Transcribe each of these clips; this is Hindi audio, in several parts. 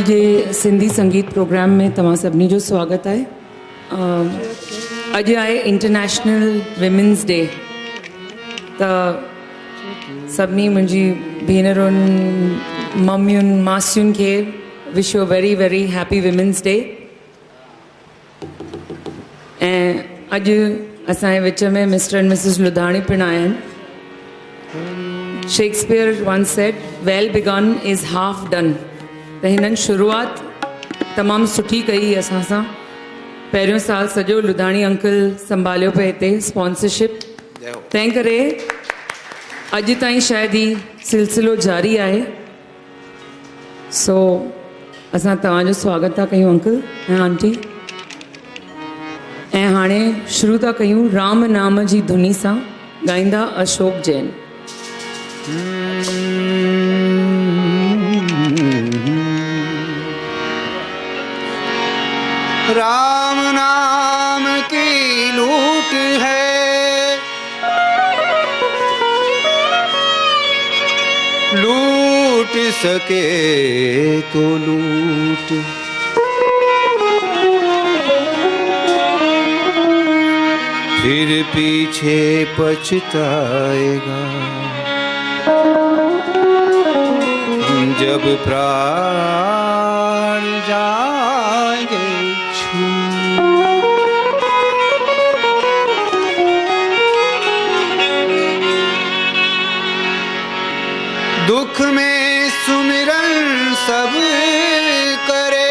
जे सिंधी संगीत प्रोग्राम में तव्हां सभिनी जो स्वागत आहे। अॼु आहे इंटरनेशनल विमेंस डे, त सभिनी मुंहिंजी भेनरुनि मम्मियुनि मासियुनि खे wish you very very happy women's day. ऐं अॼु असांजे विच में मिस्टर एंड मिसिस लुधाणी पिणु आया आहिनि। Shakespeare once said, well begun is half done। त हिननि शुरूआत तमामु सुठी कई असां सां। पहिरियों साल सॼो लुधाणी अंकल संभालियो पिए हिते स्पॉन्सरशिप, तंहिं करे अॼु ताईं शायदि ही सिलसिलो जारी आहे। सो असां तव्हांजो स्वागत था कयूं अंकल ऐं आंटी। ऐं हाणे शुरू था कयूं राम नाम जी धुनी सां, ॻाईंदा अशोक जैन। राम नाम की लूट है, लूट सके तो लूट, फिर पीछे पछताएगा जब प्राण जाएंगे। दुख में सुमिरन सब करे,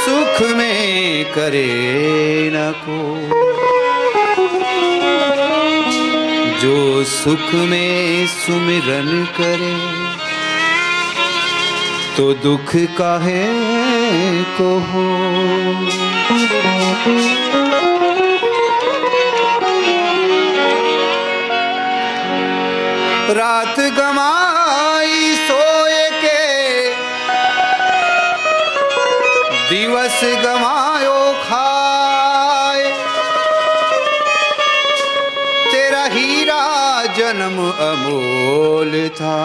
सुख में करे न को। जो सुख में सुमिरन करे तो दुख काहे को हो। रात गमाई सोए के, दिवस गमायो खाए। तेरा हीरा जन्म अमोल था,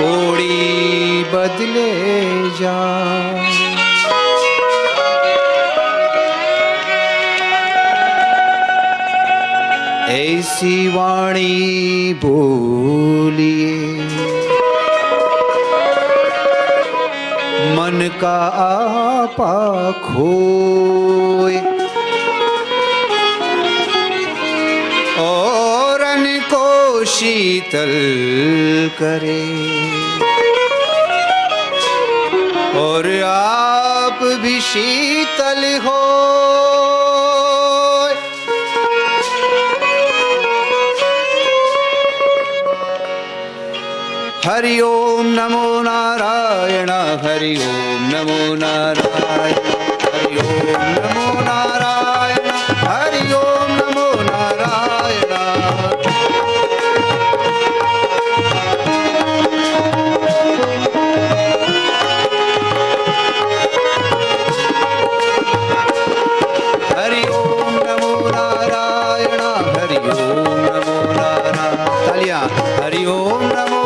कोड़ी बदले जा। ऐसी वाणी बोलिए मन का आपा खोए, और अन को शीतल करे, और आप भी शीतल हो। हरि ओम नमो नारायण, हरि ओम नमो नारायण, हरि ओम नमो नारायण, हरि ओम नमो नारायण। हरि ओम नमो नारायण, हरि ओम नमो नारायण। तालियां। हरि ओम नमो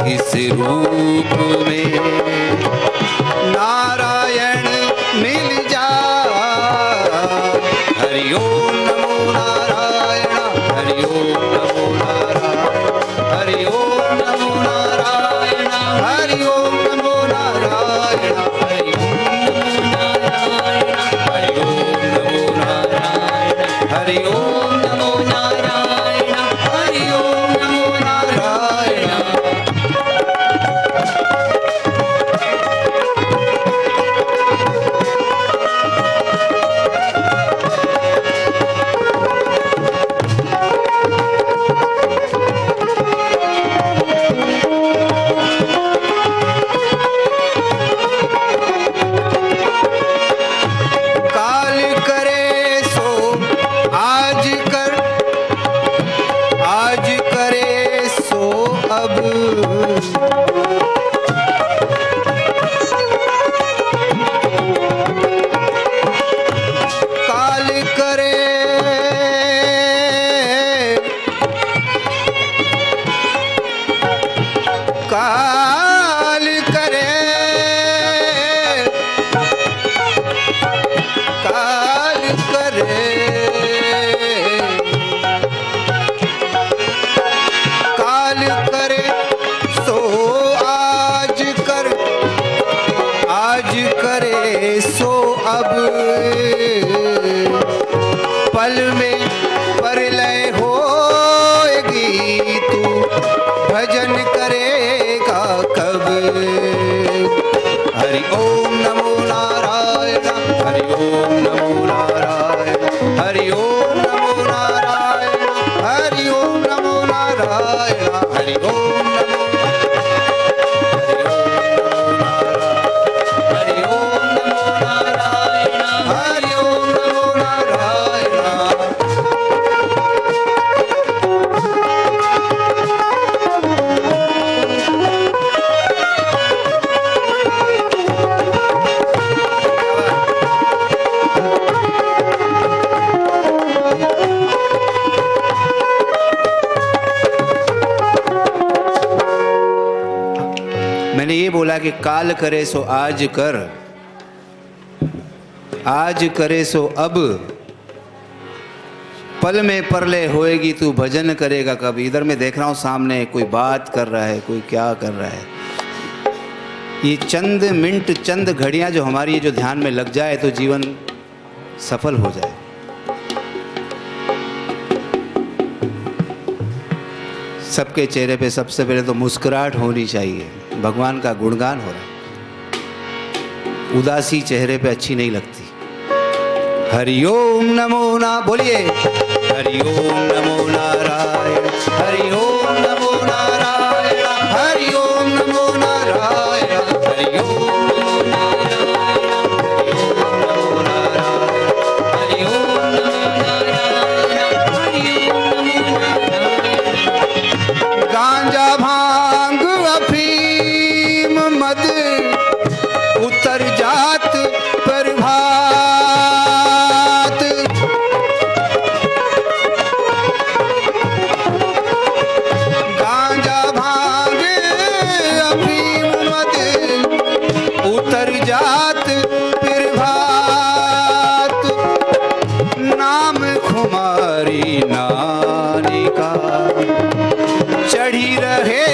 किस रूप में नारायण मिल जा। हरि ओम नमो नारायण, हरि ओम नमो नारायण, हरि ओम नमो नारायण, हरि ओम नमो नारायण, हरि ओम नमो नारायण, हरि ओम नमो नारायण, हरि ओम नमो नारायण। काल करे सो आज कर, आज करे सो अब। काल करे, काल करे, काल करे, काल करे सो आज कर, आज करे सो अब। पल में परलय होएगी तू भजन करेगा कब। हरि ओम नमो नारायण, हरि ओम नमो नारायण, हरि ओम नमो नारायण, हरि ओम नमो नारायण, हरि ओम नमो, हरि ओम नमो नारायण, हरि ओम नमो नारायण। मैंने ये बोला कि काल करे सो आज कर, आज करे सो अब। पल में परलय होएगी तू भजन करेगा कब। इधर मैं देख रहा हूँ सामने कोई बात कर रहा है, कोई क्या कर रहा है। ये चंद मिनट, चंद घड़ियां जो हमारी जो ध्यान में लग जाए तो जीवन सफल हो जाए। सबके चेहरे पे सबसे पहले तो मुस्कुराहट होनी चाहिए। भगवान का गुणगान हो रहा है, उदासी चेहरे पे अच्छी नहीं लगती। हरि ओम नमो ना बोलिए, हरि ओम नमो नारायण, हरि ओम नमो नारायण, हरि ओम नमो नारायण, हरि ओम नमो नारायण, हरि ओम नमो नारायण, हरि ओम नमो नारायण। गांजा भांग अफीम मद उतर जात प्रभात। गांजा भांग अफीम मद उतर जात प्रभात। नाम खुमारी नानी का चढ़ी रहे